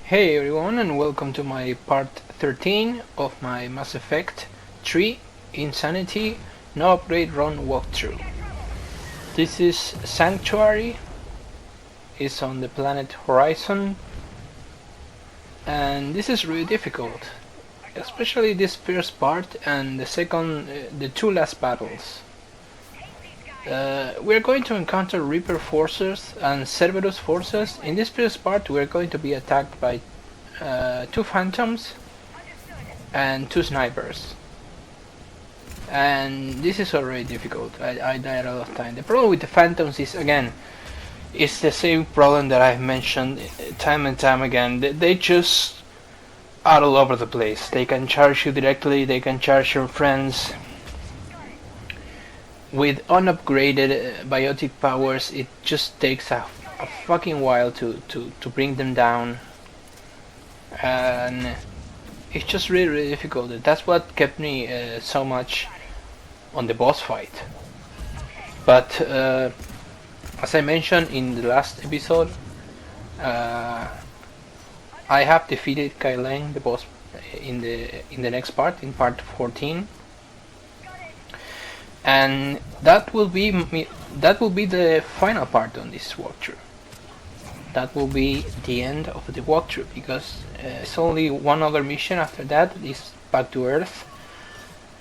Hey everyone, and welcome to my part 13 of my Mass Effect 3 Insanity No Upgrade Run walkthrough. This is Sanctuary, it's on the planet Horizon, and this is really difficult, especially this first part and the two last battles. We're going to encounter Reaper forces and Cerberus forces. In this first part we're going to be attacked by two Phantoms and two Snipers. And this is already difficult. I died a lot of time. The problem with the Phantoms is, again, it's the same problem that I've mentioned time and time again. They just are all over the place. They can charge you directly, they can charge your friends. With unupgraded biotic powers, it just takes a fucking while to bring them down, and it's just really difficult. That's what kept me so much on the boss fight. But as I mentioned in the last episode, I have defeated Kaileng, the boss, in the next part, in part 14. And that will be the final part on this walkthrough. That will be the end of the walkthrough, because it's only one other mission after that. It's back to Earth,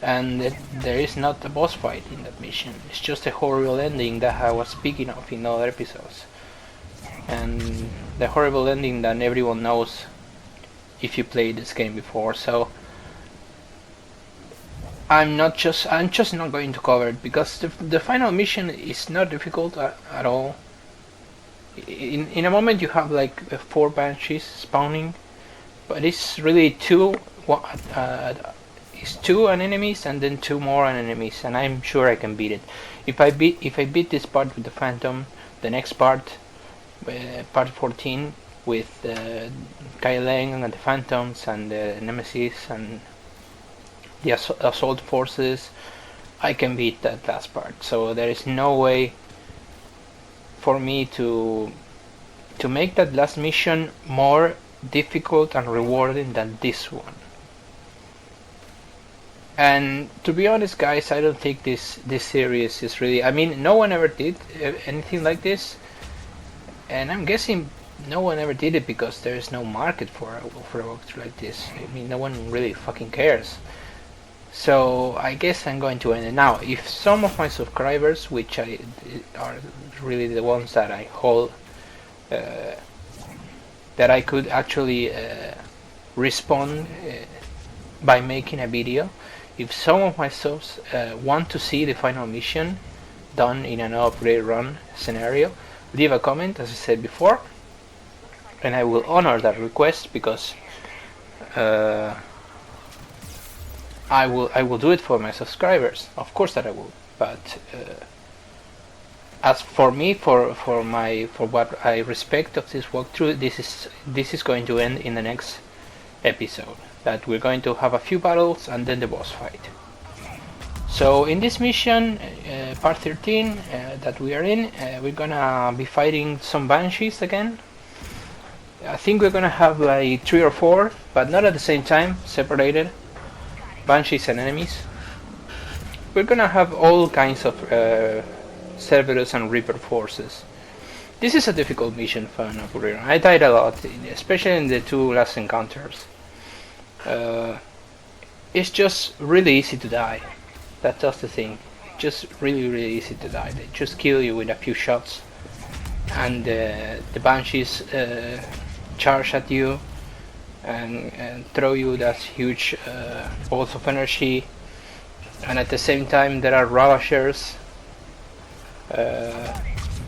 and there is not a boss fight in that mission. It's just a horrible ending that I was speaking of in other episodes, and the horrible ending that everyone knows if you played this game before. So I'm just not going to cover it, because the final mission is not difficult at all. In a moment you have like 4 banshees spawning, but it's really two enemies and then 2 more enemies, and I'm sure I can beat it. If I beat this part with the Phantom, the next part, part 14, with Kaileng and the Phantoms and the Nemesis and the assault forces, I can beat that last part. So there is no way for me to make that last mission more difficult and rewarding than this one. And to be honest, guys, I don't think this series is really, I mean, no one ever did anything like this, and I'm guessing no one ever did it because there is no market for a walkthrough like this. I mean, no one really fucking cares. So I guess I'm going to end it now. If some of my subscribers, which are really the ones that I hold, that I could actually respond by making a video, if some of my subs want to see the final mission done in an upgrade run scenario, leave a comment, as I said before, and I will honor that request, because I will do it for my subscribers. Of course that I will. But as for me, for what I respect of this walkthrough, this is going to end in the next episode. That we're going to have a few battles and then the boss fight. So in this mission, part 13 that we are in, we're gonna be fighting some banshees again. I think we're gonna have like 3 or 4, but not at the same time, separated. Banshees and enemies. We're gonna have all kinds of Cerberus and Reaper forces. This is a difficult mission for an operator. I died a lot, especially in the 2 last encounters. It's just really easy to die. That's the thing. Just really easy to die. They just kill you with a few shots, and the Banshees charge at you and throw you that huge balls of energy, and at the same time there are Ravagers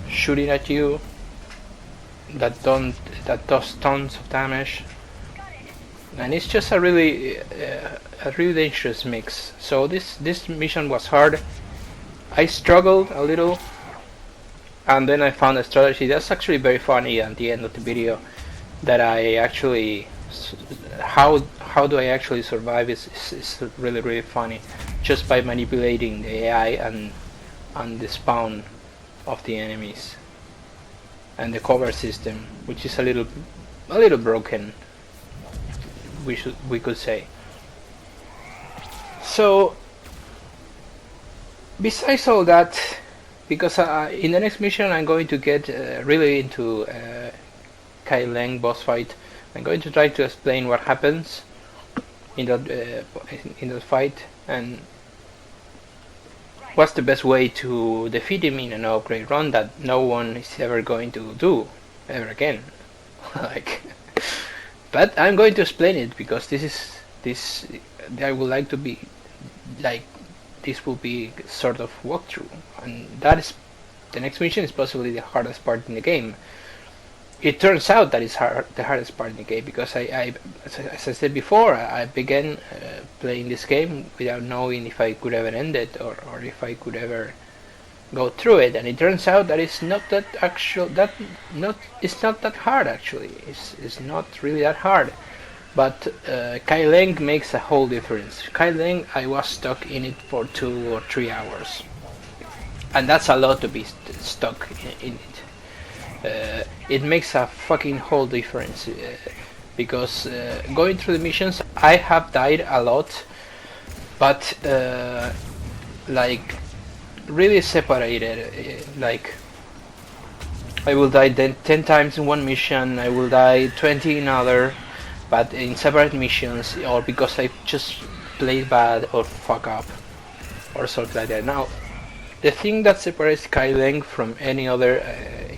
shooting at you that does tons of damage, and it's just a really dangerous mix. So this mission was hard. I struggled a little, and then I found a strategy that's actually very funny at the end of the video, that I actually, how do I actually survive is really funny, just by manipulating the AI and the spawn of the enemies and the cover system, which is a little broken, we could say. So besides all that, because in the next mission I'm going to get really into Kai Leng boss fight. I'm going to try to explain what happens in that fight and what's the best way to defeat him in an upgrade run that no one is ever going to do ever again. Like, but I'm going to explain it because this I would like to be like this will be sort of walkthrough, and that is the next mission is possibly the hardest part in the game. It turns out that it's the hardest part in the game because as I said before, I began playing this game without knowing if I could ever end it or if I could ever go through it, and it turns out that it's not that hard actually. It's not really that hard, but Kai Leng makes a whole difference. Kai Leng, I was stuck in it for 2 or 3 hours, and that's a lot to be stuck in it. It makes a fucking whole difference because going through the missions I have died a lot, but like really separated. Like I will die 10 times in one mission, I will die 20 in other, but in separate missions, or because I just played bad or fuck up or something like that. Now the thing that separates Kai Leng from any other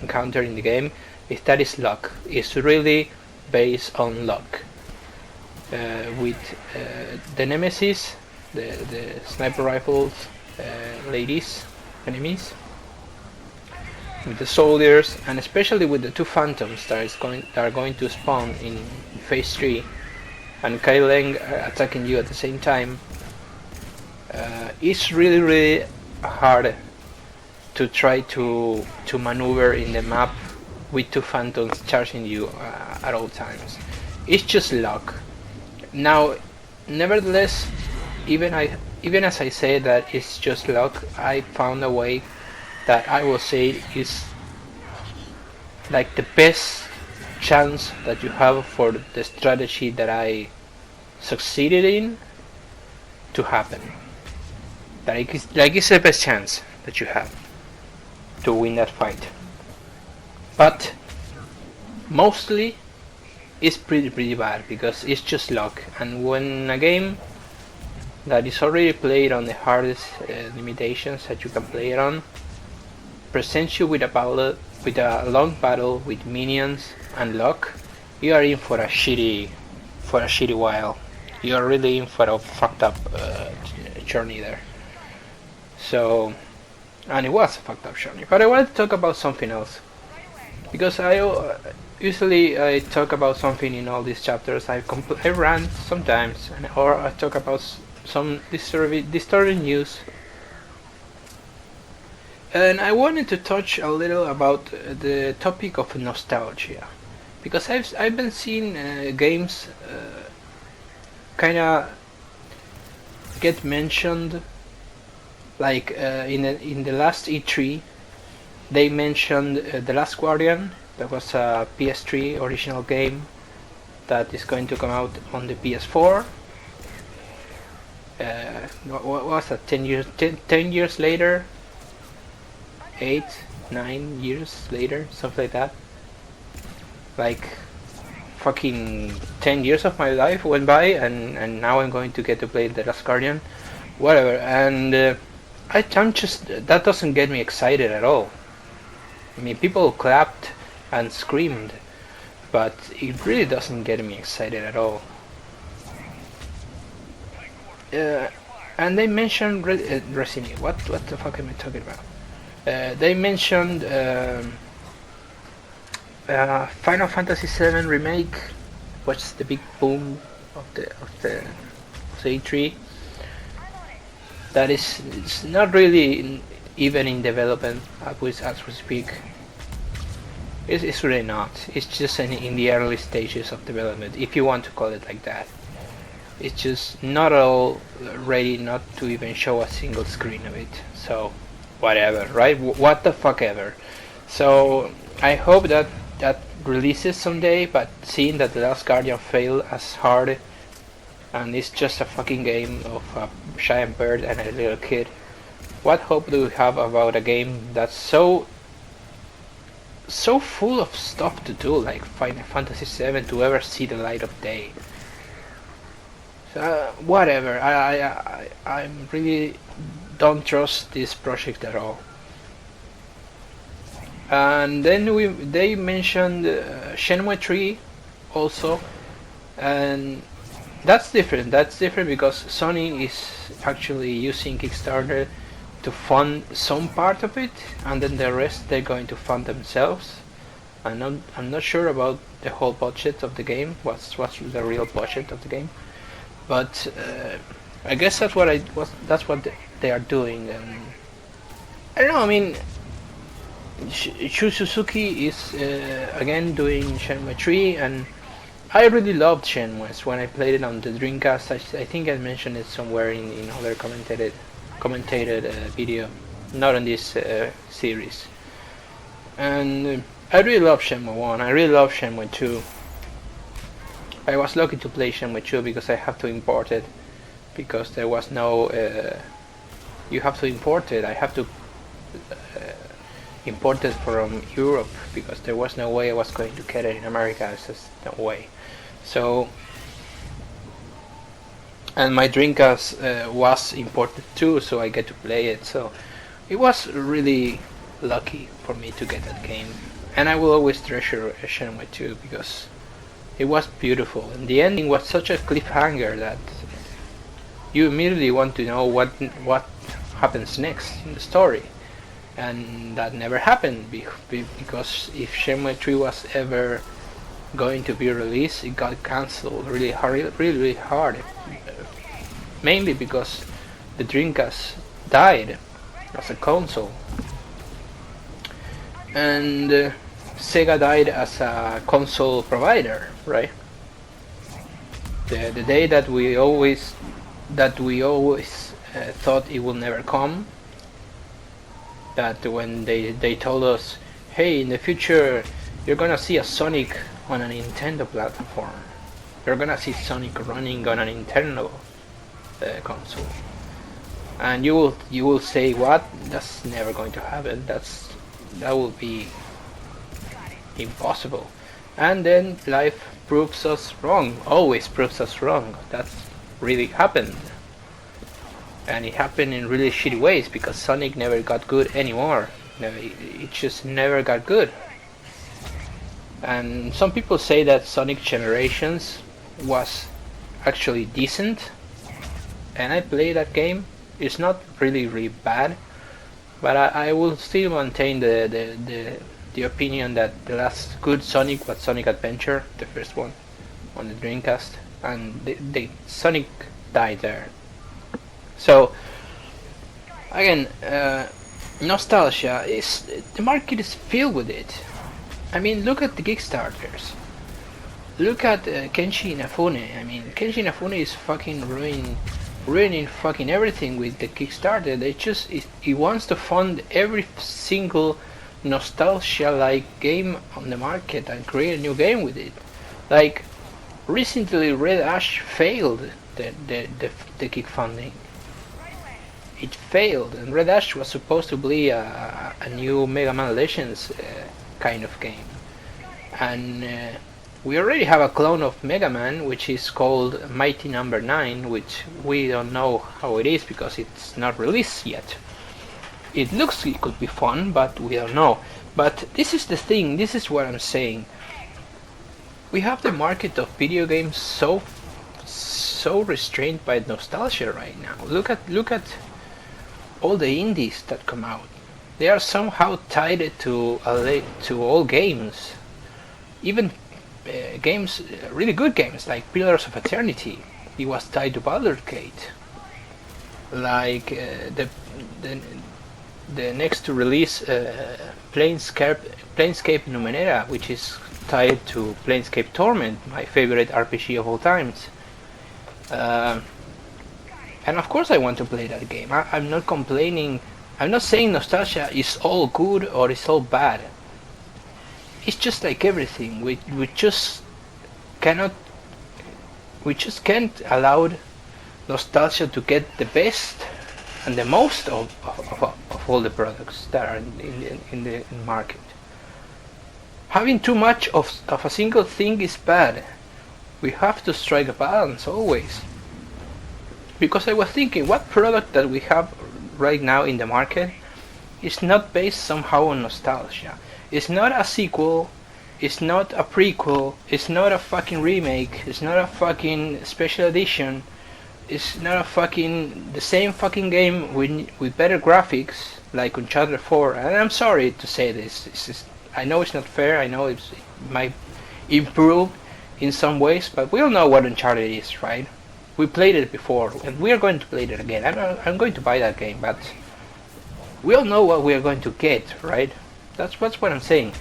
encounter in the game is that it's luck. It's really based on luck. With the nemesis, the sniper rifles, ladies, enemies, with the soldiers, and especially with the 2 phantoms that are going to spawn in phase 3, and Kai Leng attacking you at the same time. It's really hard to try to maneuver in the map with 2 phantoms charging you at all times. It's just luck. Now, nevertheless, even as I say that it's just luck, I found a way that I will say is like the best chance that you have for the strategy that I succeeded in to happen. Like it's the best chance that you have to win that fight. But mostly it's pretty bad because it's just luck, and when a game that is already played on the hardest limitations that you can play it on presents you with a long battle with minions and luck, you are in for a shitty while. You are really in for a fucked up journey there. So, and it was a fucked up journey. But I wanted to talk about something else, because usually I talk about something in all these chapters. I rant sometimes, or I talk about some disturbing news. And I wanted to touch a little about the topic of nostalgia, because I've been seeing games kind of get mentioned. Like in the last E3, they mentioned The Last Guardian. That was a PS3 original game that is going to come out on the PS4. What was that? 10 years later, 8, 9 years later, something like that. Like fucking 10 years of my life went by, and now I'm going to get to play The Last Guardian, whatever. And I'm just, that doesn't get me excited at all. I mean, people clapped and screamed, but it really doesn't get me excited at all. And they mentioned Resident Evil. What the fuck am I talking about? They mentioned Final Fantasy VII Remake, what's the big boom of the E3. That is, it's not really even in development as we speak. It's really not. It's just in the early stages of development, if you want to call it like that. It's just not all ready, not to even show a single screen of it. So, whatever, right? What the fuck ever. So, I hope that releases someday, but seeing that The Last Guardian failed as hard and it's just a fucking game of a giant bird and a little kid. What hope do we have about a game that's so full of stuff to do, like Final Fantasy VII, to ever see the light of day? So, whatever. I really don't trust this project at all. And then they mentioned Shenmue 3 also, and that's different. That's different because Sony is actually using Kickstarter to fund some part of it, and then the rest they're going to fund themselves. I'm not sure about the whole budget of the game. What's the real budget of the game? But I guess that's what they are doing, and I don't know. I mean, Shu Suzuki is again doing Shenmue 3, and I really loved Shenmue when I played it on the Dreamcast. I think I mentioned it somewhere in other commentated video, not on this series. And I really love Shenmue 1. I really love Shenmue 2. I was lucky to play Shenmue 2 because I have to import it, because there was no. You have to import it. I have to import it from Europe because there was no way I was going to get it in America. There's just no way. So, and my Dreamcast was imported too, so I get to play it. So it was really lucky for me to get that game, and I will always treasure Shenmue 2 because it was beautiful, and the ending was such a cliffhanger that you immediately want to know what happens next in the story, and that never happened because if Shenmue 3 was ever going to be released, it got cancelled really hard, mainly because the Dreamcast died as a console, and Sega died as a console provider, right? The day that we always thought it will never come. That when they told us, hey, in the future you're gonna see a Sonic on a Nintendo platform. You're gonna see Sonic running on a Nintendo console, and you will say, what? That's never going to happen. That will be impossible. And then life proves us wrong. Always proves us wrong. That's really happened. And it happened in really shitty ways because Sonic never got good anymore. It just never got good. And some people say that Sonic Generations was actually decent, and I played that game. It's not really bad, but I will still maintain the opinion that the last good Sonic was Sonic Adventure, the first one on the Dreamcast, and the Sonic died there. So again, nostalgia is, the market is filled with it. I mean, look at the Kickstarters. Look at Kenshi Inafune. I mean, Kenshi Inafune is fucking ruining fucking everything with the Kickstarter. He wants to fund every single nostalgia-like game on the market and create a new game with it. Like recently, Red Ash failed the kick funding. It failed, and Red Ash was supposed to be a new Mega Man Legends kind of game, and we already have a clone of Mega Man which is called Mighty Number 9, which we don't know how it is because it's not released yet. It looks it could be fun, but we don't know. But this is the thing, this is what I'm saying. We have the market of video games so restrained by nostalgia right now. Look at all the indies that come out. They are somehow tied to all games, even games, really good games like Pillars of Eternity. It was tied to Baldur's Gate. Like the next to release Planescape Numenera, which is tied to Planescape Torment, my favorite RPG of all times. And of course I want to play that game. I'm not complaining. I'm not saying nostalgia is all good or it's all bad. It's just like everything. We just cannot we just can't allow nostalgia to get the best and the most of all the products that are in the market. Having too much of a single thing is bad. We have to strike a balance always. Because I was thinking, what product that we have right now in the market is not based somehow on nostalgia? It's not a sequel, it's not a prequel, it's not a fucking remake, it's not a fucking special edition, it's not a fucking the same fucking game with better graphics like Uncharted 4. And I'm sorry to say this, I know it's not fair, I know it might improve in some ways, but we all know what Uncharted is, right? We played it before, and we are going to play it again. I'm going to buy that game, but we all know what we are going to get, right? That's what I'm saying.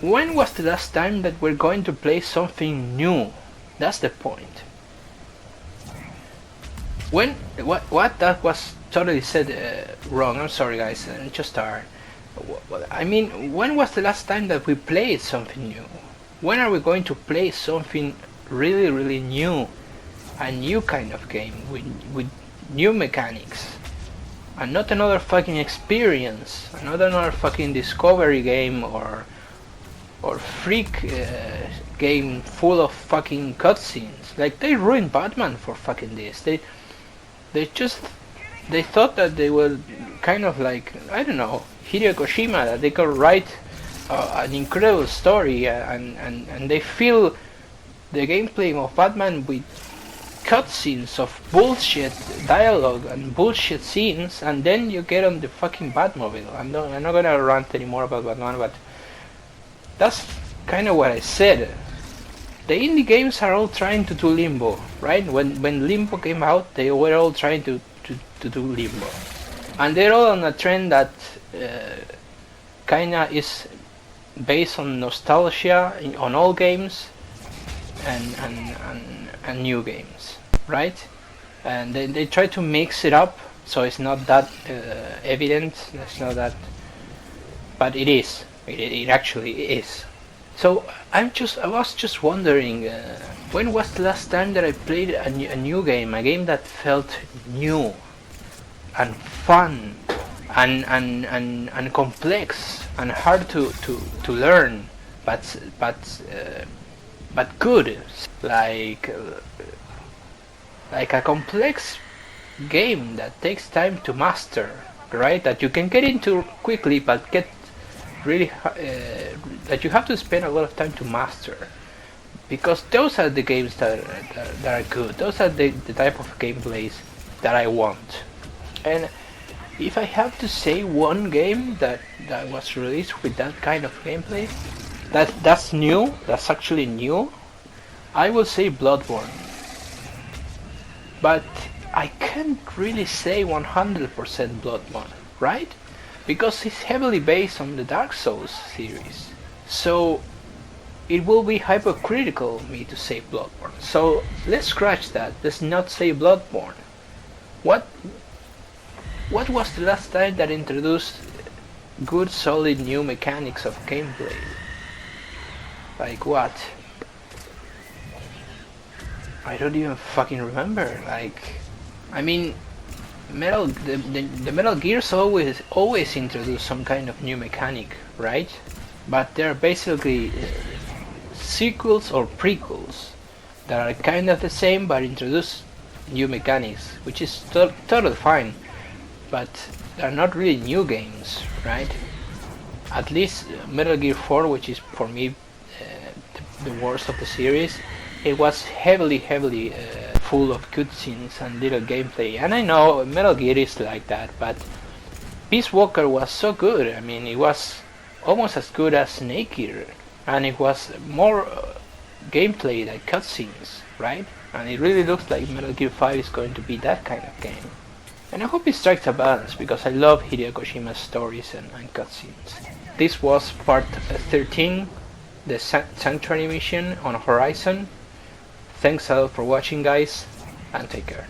When was the last time that we're going to play something new? That's the point. What that was totally said wrong. I'm sorry, guys. Just start. I mean, when was the last time that we played something new? When are we going to play something really, really new? A new kind of game with new mechanics, and not another fucking experience, another fucking discovery game or freak game full of fucking cutscenes. Like, they ruined Batman for fucking this. They thought that they were kind of like, I don't know, Hideo Kojima, that they could write an incredible story and they fill the gameplay of Batman with cutscenes of bullshit dialogue and bullshit scenes, and then you get on the fucking Batmobile. I'm not gonna rant anymore about Batman, but that's kind of what I said. The indie games are all trying to do Limbo, right? When Limbo came out, they were all trying to do Limbo, and they're all on a trend that kinda is based on nostalgia on all games and new games, right? And they try to mix it up so it's not that evident. It's not that, but it is. It actually is. So I was just wondering, when was the last time that I played a new game, a game that felt new and fun and complex and hard to learn, but good, like a complex game that takes time to master, right? That you can get into quickly, but get really that you have to spend a lot of time to master, because those are the games that are good. Those are the type of gameplays that I want. And if I have to say one game that was released with that kind of gameplay, that's new, that's actually new, I will say Bloodborne. But I can't really say 100% Bloodborne, right? Because it's heavily based on the Dark Souls series. So it will be hypocritical of me to say Bloodborne. So let's scratch that. Let's not say Bloodborne. What was the last time that introduced good solid new mechanics of gameplay? Like what? I don't even fucking remember. Like, I mean, the Metal Gears always introduce some kind of new mechanic, right? But they're basically sequels or prequels that are kind of the same but introduce new mechanics, which is totally fine. But they're not really new games, right? At least Metal Gear 4, which is for me the worst of the series, it was heavily full of cutscenes and little gameplay. And I know Metal Gear is like that, but Peace Walker was so good. I mean, it was almost as good as Snake Eater, and it was more gameplay than cutscenes, right? And it really looks like Metal Gear 5 is going to be that kind of game. And I hope it strikes a balance, because I love Hideo Kojima's stories and cutscenes. This was part 13, the Sanctuary mission on Horizon. Thanks a lot for watching, guys, and take care.